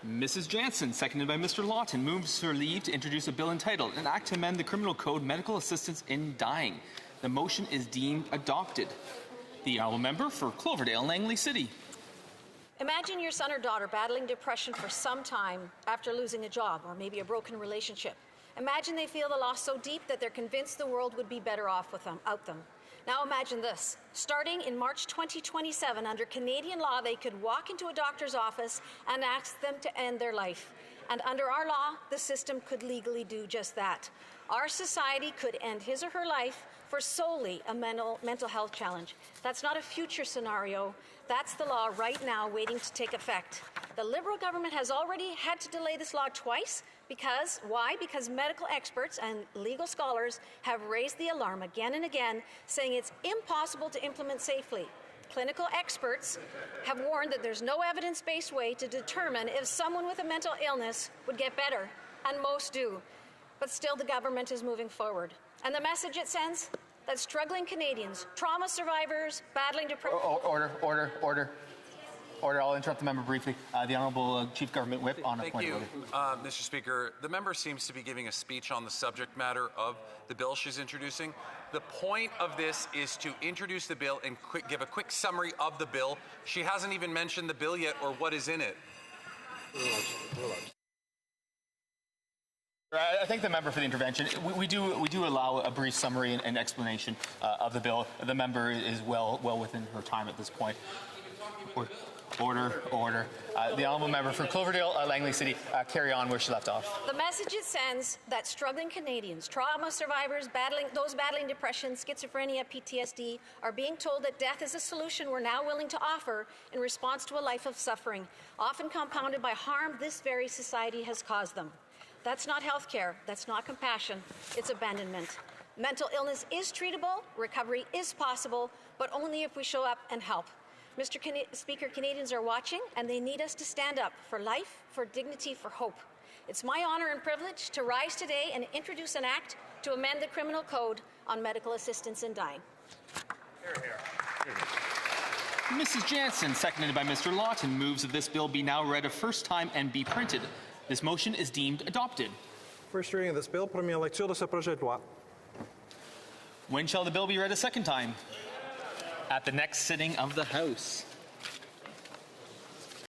Mrs. Jansen, seconded by Mr. Lawton, moves for leave to introduce a bill entitled An Act to Amend the Criminal Code Medical Assistance in Dying. The motion is deemed adopted. The honourable member for Cloverdale, Langley City. Imagine your son or daughter battling depression for some time after losing a job or maybe a broken relationship. Imagine they feel the loss so deep that they're convinced the world would be better off without them. Now imagine this. Starting in March 2027, under Canadian law, they could walk into a doctor's office and ask them to end their life. And under our law, the system could legally do just that. Our society could end his or her life for solely a mental health challenge. That's not a future scenario. That's the law right now waiting to take effect. The Liberal government has already had to delay this law twice. Why? Because medical experts and legal scholars have raised the alarm again and again, saying it's impossible to implement safely. Clinical experts have warned that there's no evidence-based way to determine if someone with a mental illness would get better, and most do. But still, the government is moving forward. And the message it sends? That struggling Canadians, trauma survivors, battling depression... Order. I'll interrupt the member briefly. The Honourable Chief Government Whip on a point of order. Thank you, Mr. Speaker. The member seems to be giving a speech on the subject matter of the bill she's introducing. The point of this is to introduce the bill and give a quick summary of the bill. She hasn't even mentioned the bill yet or what is in it. I thank the member for the intervention. We do allow a brief summary and explanation of the bill. The member is well within her time at this point. Order. The honourable member for Cloverdale, Langley City, carry on where she left off. The message it sends that struggling Canadians, trauma survivors, those battling depression, schizophrenia, PTSD, are being told that death is a solution we're now willing to offer in response to a life of suffering, often compounded by harm this very society has caused them. That's not health care. That's not compassion. It's abandonment. Mental illness is treatable. Recovery is possible, but only if we show up and help. Mr. Speaker, Canadians are watching, and they need us to stand up for life, for dignity, for hope. It's my honour and privilege to rise today and introduce an act to amend the Criminal Code on medical assistance in dying. Mrs. Jansen, seconded by Mr. Lawton, moves that this bill be now read a first time and be printed. This motion is deemed adopted. First reading of this bill, première lecture de ce projet de loi. When shall the bill be read a second time? At the next sitting of the House.